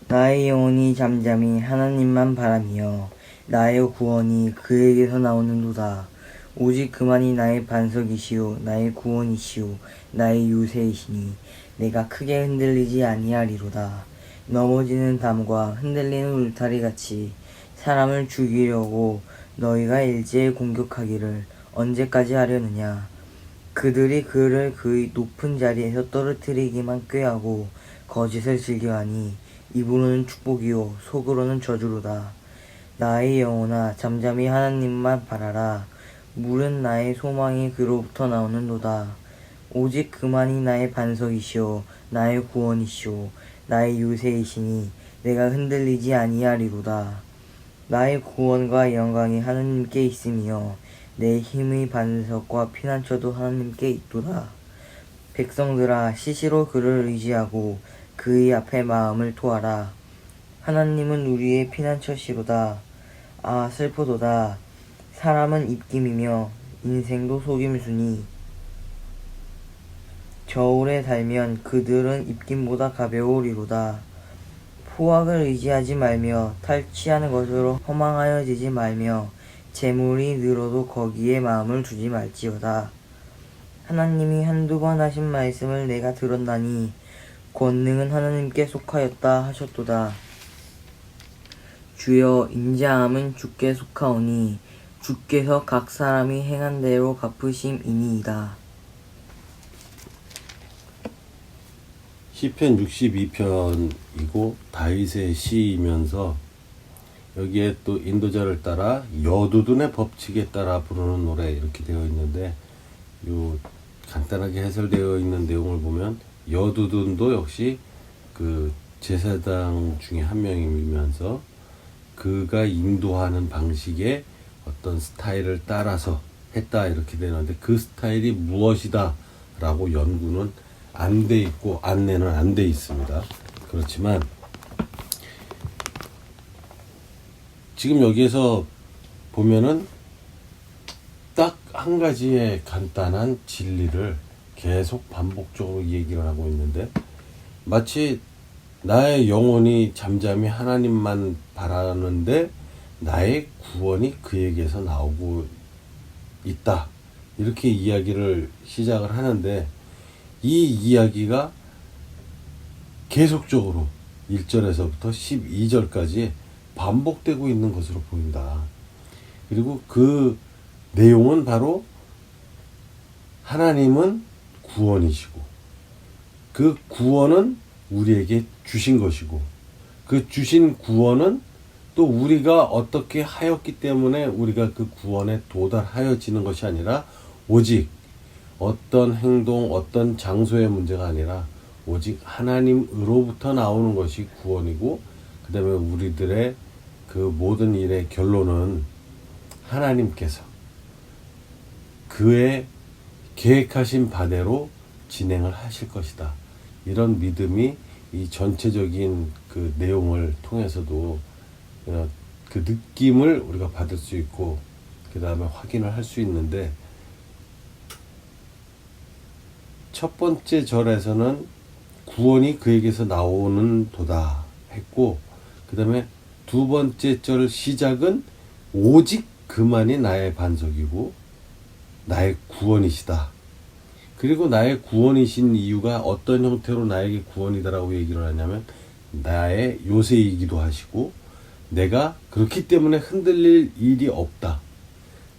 나의 영혼이 잠잠히 하나님만 바라며 나의 구원이 그에게서 나오는도다. 오직 그만이 나의 반석이시요 나의 구원이시요 나의 요새이시니 내가 크게 흔들리지 아니하리로다. 넘어지는 담과 흔들리는 울타리같이 사람을 죽이려고 너희가 일제히 공격하기를 언제까지 하려느냐. 그들이 그를 그의 높은 자리에서 떨어뜨리기만 꾀하고 거짓을 즐겨하니 입으로는 축복이요 속으로는 저주로다. 나의 영혼아 잠잠히 하나님만 바라라. 물은 나의 소망이 그로부터 나오는도다. 오직 그만이 나의 반석이시오 나의 구원이시오 나의 요새이시니 내가 흔들리지 아니하리로다. 나의 구원과 영광이 하나님께 있으며 내 힘의 반석과 피난처도 하나님께 있도다. 백성들아 시시로 그를 의지하고 그의 앞에 마음을 토하라. 하나님은 우리의 피난처시로다. 아 슬프도다. 사람은 입김이며 인생도 속임수니 저울에 달면 그들은 입김보다 가벼우리로다. 포악을 의지하지 말며 탈취하는 것으로 허망하여지지 말며 재물이 늘어도 거기에 마음을 두지 말지어다. 하나님이 한두 번 하신 말씀을 내가 들었나니 권능은 하나님께 속하였다 하셨도다. 주여 인자함은 주께 속하오니 주께서 각 사람이 행한 대로 갚으심이니이다. 시편 62편이고 다윗의 시이면서 여기에 또 인도자를 따라 여두둔의 법칙에 따라 부르는 노래 이렇게 되어 있는데, 요 간단하게 해설되어 있는 내용을 보면 여두둔도 역시 그 제사장 중에 한 명이면서 그가 인도하는 방식의 어떤 스타일을 따라서 했다 이렇게 되는데, 그 스타일이 무엇이다 라고 연구는 안 돼 있고 안내는 안 돼 있습니다. 그렇지만 지금 여기에서 보면은 딱 한 가지의 간단한 진리를 계속 반복적으로 얘기를 하고 있는데, 마치 나의 영혼이 잠잠히 하나님만 바라는데 나의 구원이 그에게서 나오고 있다 이렇게 이야기를 시작을 하는데, 이 이야기가 계속적으로 1절에서부터 12절까지 반복되고 있는 것으로 보인다. 그리고 그 내용은 바로 하나님은 구원이시고 그 구원은 우리에게 주신 것이고 그 주신 구원은 또 우리가 어떻게 하였기 때문에 우리가 그 구원에 도달하여지는 것이 아니라 오직 어떤 행동, 어떤 장소의 문제가 아니라 오직 하나님으로부터 나오는 것이 구원이고, 그 다음에 우리들의 그 모든 일의 결론은 하나님께서 그의 계획하신 바대로 진행을 하실 것이다. 이런 믿음이 이 전체적인 그 내용을 통해서도 그 느낌을 우리가 받을 수 있고 그 다음에 확인을 할 수 있는데, 첫 번째 절에서는 구원이 그에게서 나오는 도다 했고, 그 다음에 두 번째 절 시작은 오직 그만이 나의 반석이고 나의 구원이시다. 그리고 나의 구원이신 이유가 어떤 형태로 나에게 구원이다라고 얘기를 하냐면 나의 요새이기도 하시고 내가 그렇기 때문에 흔들릴 일이 없다.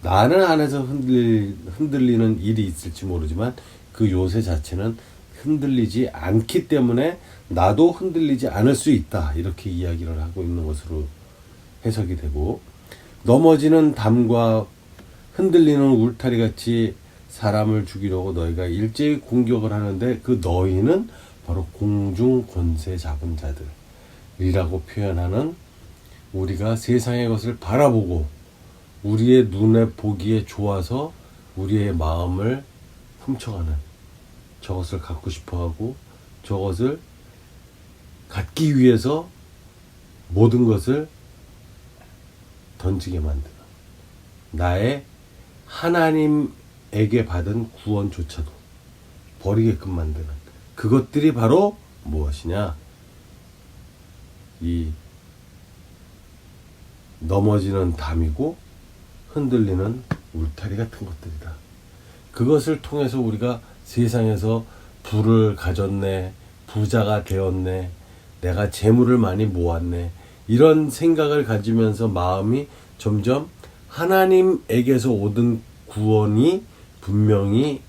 나는 안에서 흔들리는 일이 있을지 모르지만 그 요새 자체는 흔들리지 않기 때문에 나도 흔들리지 않을 수 있다. 이렇게 이야기를 하고 있는 것으로 해석이 되고, 넘어지는 담과 흔들리는 울타리같이 사람을 죽이려고 너희가 일제히 공격을 하는데 그 너희는 바로 공중 권세 잡은 자들이라고 표현하는, 우리가 세상의 것을 바라보고 우리의 눈에 보기에 좋아서 우리의 마음을 훔쳐가는, 저것을 갖고 싶어하고 저것을 갖기 위해서 모든 것을 던지게 만드는, 나의 하나님에게 받은 구원조차도 버리게끔 만드는 그것들이 바로 무엇이냐? 이 넘어지는 담이고 흔들리는 울타리 같은 것들이다. 그것을 통해서 우리가 세상에서 부를 가졌네, 부자가 되었네, 내가 재물을 많이 모았네, 이런 생각을 가지면서 마음이 점점 하나님에게서 오던 구원이 분명히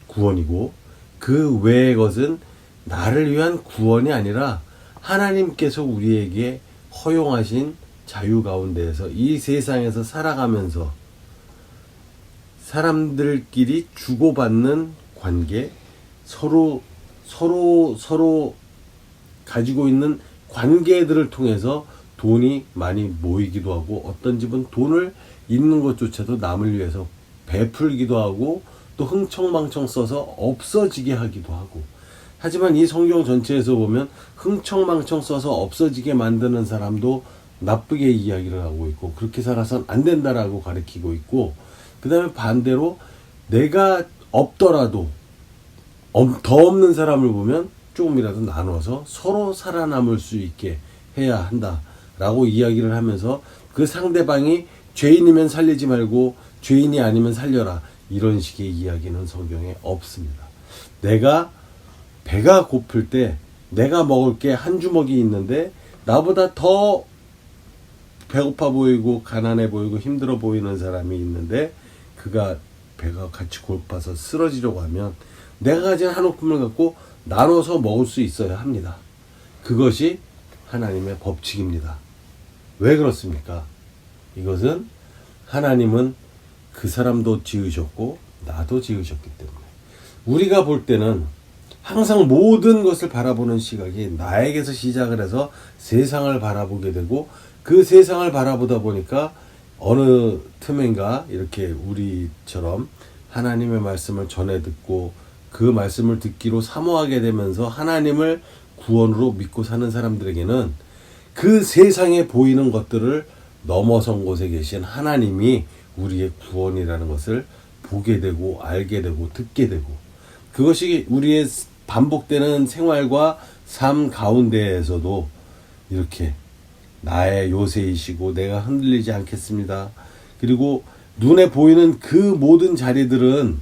구원이고 그 외의 것은 나를 위한 구원이 아니라 하나님께서 우리에게 허용하신 자유 가운데에서 이 세상에서 살아가면서 사람들끼리 주고받는 관계, 서로 가지고 있는 관계들을 통해서 돈이 많이 모이기도 하고, 어떤 집은 돈을 있는 것조차도 남을 위해서 베풀기도 하고 또 흥청망청 써서 없어지게 하기도 하고. 하지만 이 성경 전체에서 보면 흥청망청 써서 없어지게 만드는 사람도 나쁘게 이야기를 하고 있고, 그렇게 살아선 안 된다라고 가르치고 있고, 그 다음에 반대로 내가 없더라도 더 없는 사람을 보면 조금이라도 나눠서 서로 살아남을 수 있게 해야 한다라고 이야기를 하면서, 그 상대방이 죄인이면 살리지 말고 죄인이 아니면 살려라, 이런 식의 이야기는 성경에 없습니다. 내가 배가 고플 때 내가 먹을 게 한 주먹이 있는데 나보다 더 배고파 보이고 가난해 보이고 힘들어 보이는 사람이 있는데, 그가 배가 같이 고파서 쓰러지려고 하면 내가 가진 한 움큼을 갖고 나눠서 먹을 수 있어야 합니다. 그것이 하나님의 법칙입니다. 왜 그렇습니까? 이것은 하나님은 그 사람도 지으셨고 나도 지으셨기 때문에, 우리가 볼 때는 항상 모든 것을 바라보는 시각이 나에게서 시작을 해서 세상을 바라보게 되고, 그 세상을 바라보다 보니까 어느 틈엔가 이렇게 우리처럼 하나님의 말씀을 전해 듣고 그 말씀을 듣기로 사모하게 되면서 하나님을 구원으로 믿고 사는 사람들에게는 그 세상에 보이는 것들을 넘어선 곳에 계신 하나님이 우리의 구원이라는 것을 보게 되고 알게 되고 듣게 되고, 그것이 우리의 반복되는 생활과 삶 가운데에서도 이렇게 나의 요새이시고 내가 흔들리지 않겠습니다. 그리고 눈에 보이는 그 모든 자리들은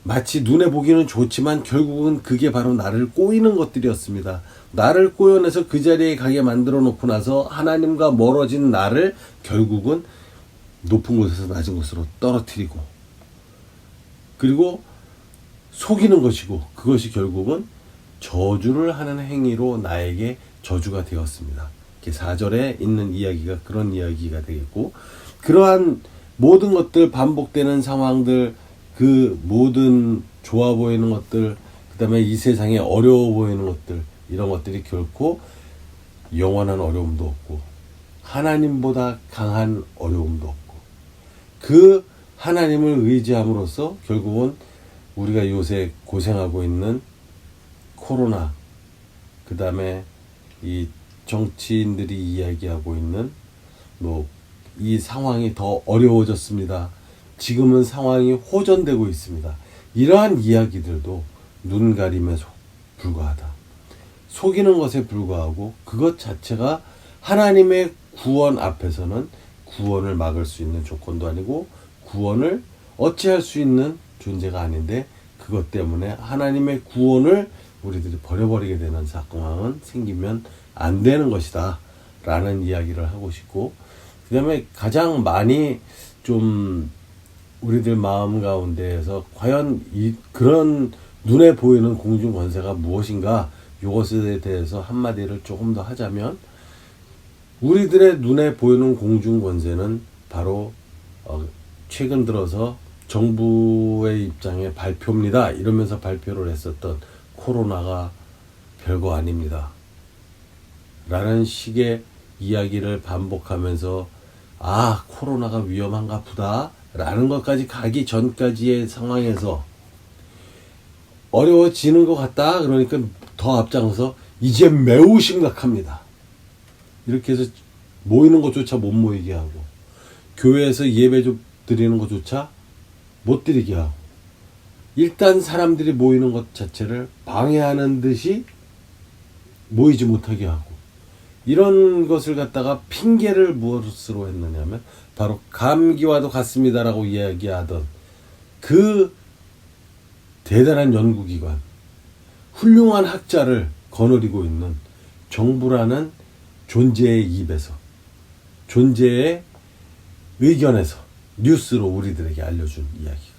마치 눈에 보기는 좋지만 결국은 그게 바로 나를 꼬이는 것들이었습니다. 나를 꼬여내서 그 자리에 가게 만들어 놓고 나서 하나님과 멀어진 나를 결국은 높은 곳에서 낮은 곳으로 떨어뜨리고, 그리고 속이는 것이고, 그것이 결국은 저주를 하는 행위로 나에게 저주가 되었습니다. 4절에 있는 이야기가 그런 이야기가 되겠고, 그러한 모든 것들, 반복되는 상황들, 그 모든 좋아 보이는 것들, 그 다음에 이 세상에 어려워 보이는 것들, 이런 것들이 결코 영원한 어려움도 없고 하나님보다 강한 어려움도 없고, 그 하나님을 의지함으로써 결국은 우리가 요새 고생하고 있는 코로나, 그 다음에 이 정치인들이 이야기하고 있는 이 상황이 더 어려워졌습니다. 지금은 상황이 호전되고 있습니다. 이러한 이야기들도 눈 가림에 불과하다. 속이는 것에 불과하고, 그것 자체가 하나님의 구원 앞에서는 구원을 막을 수 있는 조건도 아니고 구원을 어찌할 수 있는 존재가 아닌데, 그것 때문에 하나님의 구원을 우리들이 버려버리게 되는 상황은 생기면 안 되는 것이다 라는 이야기를 하고 싶고, 그 다음에 가장 많이 좀 우리들 마음 가운데에서 과연 그런 눈에 보이는 공중 권세가 무엇인가, 이것에 대해서 한마디를 조금 더 하자면, 우리들의 눈에 보이는 공중 권세는 바로 최근 들어서 정부의 입장의 발표입니다. 이러면서 발표를 했었던 코로나가 별거 아닙니다 라는 식의 이야기를 반복하면서, 아, 코로나가 위험한가 보다 라는 것까지 가기 전까지의 상황에서 어려워지는 것 같다 그러니까 더 앞장서 이제 매우 심각합니다 이렇게 해서 모이는 것조차 못 모이게 하고, 교회에서 예배 좀 드리는 것조차 못 드리게 하고, 일단 사람들이 모이는 것 자체를 방해하는 듯이 모이지 못하게 하고, 이런 것을 갖다가 핑계를 무엇으로 했느냐면 바로 감기와도 같습니다라고 이야기하던 그 대단한 연구기관, 훌륭한 학자를 거느리고 있는 정부라는 존재의 입에서, 존재의 의견에서 뉴스로 우리들에게 알려준 이야기가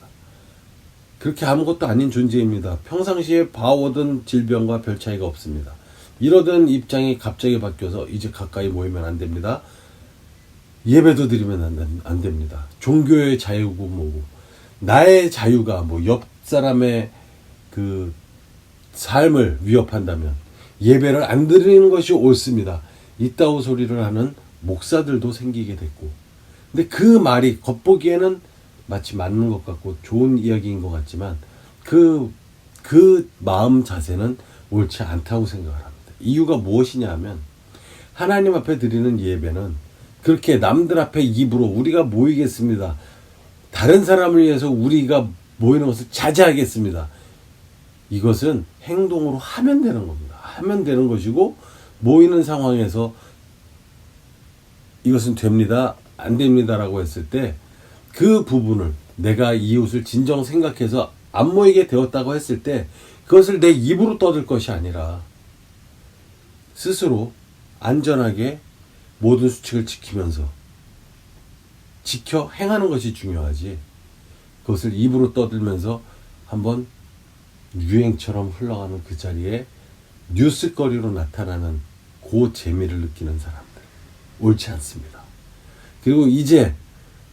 그렇게 아무것도 아닌 존재입니다. 평상시에 봐오던 질병과 별 차이가 없습니다. 이러던 입장이 갑자기 바뀌어서 이제 가까이 모이면 안 됩니다. 예배도 드리면 안 됩니다. 종교의 자유고 뭐고, 나의 자유가 뭐 옆 사람의 그 삶을 위협한다면 예배를 안 드리는 것이 옳습니다. 이따오 소리를 하는 목사들도 생기게 됐고, 근데 그 말이 겉보기에는 마치 맞는 것 같고 좋은 이야기인 것 같지만 그 마음 자세는 옳지 않다고 생각을 합니다. 이유가 무엇이냐 하면 하나님 앞에 드리는 예배는 그렇게 남들 앞에 입으로 우리가 모이겠습니다, 다른 사람을 위해서 우리가 모이는 것을 자제하겠습니다, 이것은 행동으로 하면 되는 겁니다. 하면 되는 것이고, 모이는 상황에서 이것은 됩니다, 안 됩니다라고 했을 때 그 부분을 내가 이웃을 진정 생각해서 안 모이게 되었다고 했을 때 그것을 내 입으로 떠들 것이 아니라 스스로 안전하게 모든 수칙을 지키면서 지켜 행하는 것이 중요하지, 그것을 입으로 떠들면서 한번 유행처럼 흘러가는 그 자리에 뉴스거리로 나타나는 그 재미를 느끼는 사람들, 옳지 않습니다. 그리고 이제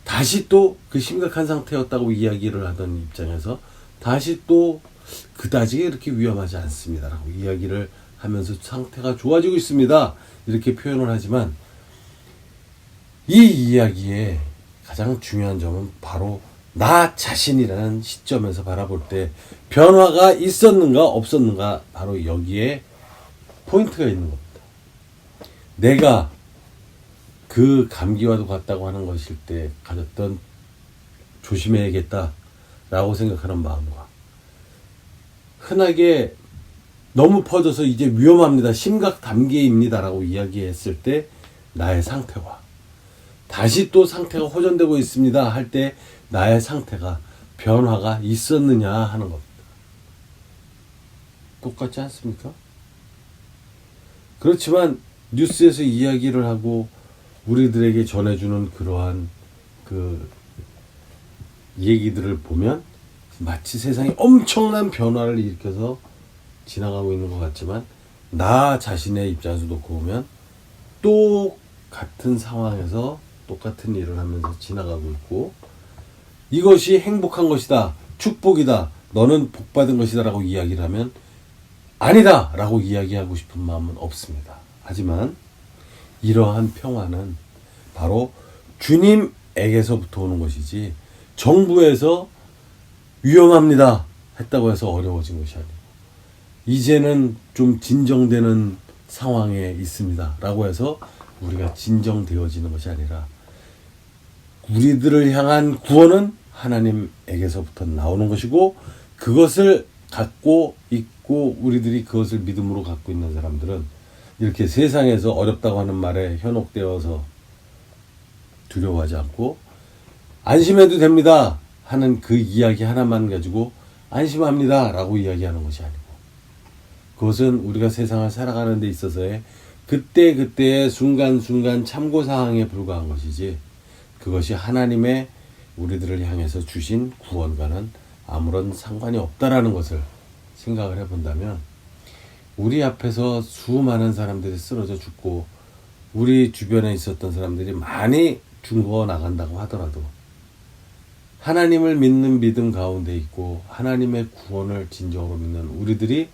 다시 또 그 심각한 상태였다고 이야기를 하던 입장에서 다시 또 그다지 이렇게 위험하지 않습니다라고 이야기를 하면서 상태가 좋아지고 있습니다, 이렇게 표현을 하지만 이 이야기의 가장 중요한 점은 바로 나 자신이라는 시점에서 바라볼 때 변화가 있었는가 없었는가, 바로 여기에 포인트가 있는 겁니다. 내가 그 감기와도 같다고 하는 것일 때 가졌던 조심해야겠다라고 생각하는 마음과, 흔하게 너무 퍼져서 이제 위험합니다, 심각 단계입니다라고 이야기했을 때 나의 상태와, 다시 또 상태가 호전되고 있습니다 할 때 나의 상태가 변화가 있었느냐 하는 겁니다. 똑같지 않습니까? 그렇지만 뉴스에서 이야기를 하고 우리들에게 전해주는 그러한 그 얘기들을 보면 마치 세상이 엄청난 변화를 일으켜서 지나가고 있는 것 같지만 나 자신의 입장에서 놓고 보면 똑같은 상황에서 똑같은 일을 하면서 지나가고 있고, 이것이 행복한 것이다, 축복이다, 너는 복받은 것이다 라고 이야기를 하면 아니다 라고 이야기하고 싶은 마음은 없습니다. 하지만 이러한 평화는 바로 주님에게서부터 오는 것이지 정부에서 위험합니다 했다고 해서 어려워진 것이 아니고, 이제는 좀 진정되는 상황에 있습니다 라고 해서 우리가 진정되어지는 것이 아니라 우리들을 향한 구원은 하나님에게서부터 나오는 것이고, 그것을 갖고 있고 우리들이 그것을 믿음으로 갖고 있는 사람들은 이렇게 세상에서 어렵다고 하는 말에 현혹되어서 두려워하지 않고 안심해도 됩니다 하는 그 이야기 하나만 가지고 안심합니다 라고 이야기하는 것이 아니고, 그것은 우리가 세상을 살아가는 데 있어서의 그때그때의 순간순간 참고사항에 불과한 것이지, 그것이 하나님의 우리들을 향해서 주신 구원과는 아무런 상관이 없다라는 것을 생각을 해본다면, 우리 앞에서 수많은 사람들이 쓰러져 죽고 우리 주변에 있었던 사람들이 많이 죽어 나간다고 하더라도 하나님을 믿는 믿음 가운데 있고 하나님의 구원을 진정으로 믿는 우리들이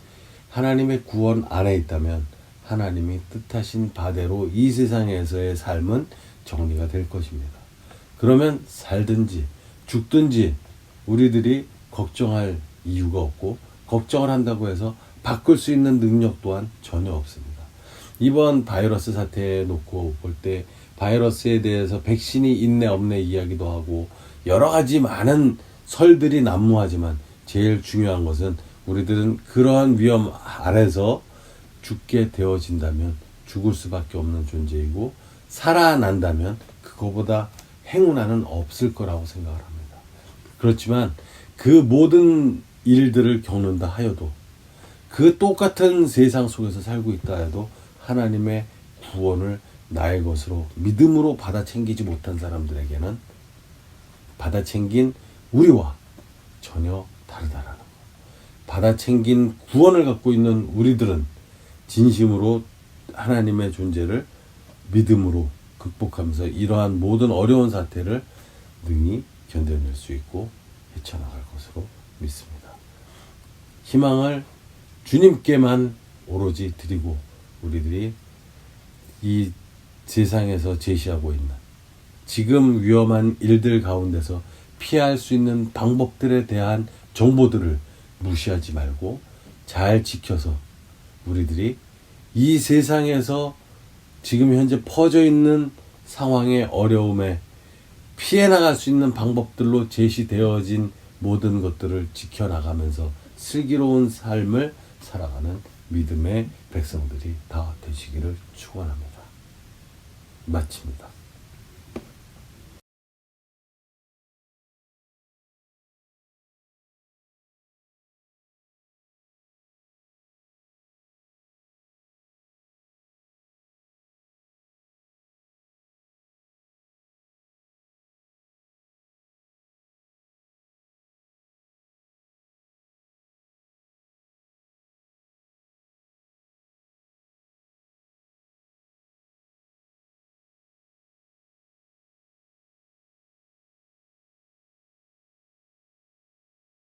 하나님의 구원 안에 있다면 하나님이 뜻하신 바대로 이 세상에서의 삶은 정리가 될 것입니다. 그러면 살든지 죽든지 우리들이 걱정할 이유가 없고, 걱정을 한다고 해서 바꿀 수 있는 능력 또한 전혀 없습니다. 이번 바이러스 사태에 놓고 볼 때 바이러스에 대해서 백신이 있네 없네 이야기도 하고 여러 가지 많은 설들이 난무하지만 제일 중요한 것은 우리들은 그러한 위험 아래서 죽게 되어진다면 죽을 수밖에 없는 존재이고 살아난다면 그거보다 행운아는 없을 거라고 생각을 합니다. 그렇지만 그 모든 일들을 겪는다 하여도 그 똑같은 세상 속에서 살고 있다 해도 하나님의 구원을 나의 것으로 믿음으로 받아 챙기지 못한 사람들에게는 받아 챙긴 우리와 전혀 다르다라는 것. 받아 챙긴 구원을 갖고 있는 우리들은 진심으로 하나님의 존재를 믿음으로 극복하면서 이러한 모든 어려운 사태를 능히 견뎌낼 수 있고 헤쳐나갈 것으로 믿습니다. 희망을 주님께만 오로지 드리고 우리들이 이 세상에서 제시하고 있는 지금 위험한 일들 가운데서 피할 수 있는 방법들에 대한 정보들을 무시하지 말고 잘 지켜서 우리들이 이 세상에서 지금 현재 퍼져 있는 상황의 어려움에 피해 나갈 수 있는 방법들로 제시되어진 모든 것들을 지켜나가면서 슬기로운 삶을 살아가는 믿음의 백성들이 다 되시기를 축원합니다. 마칩니다.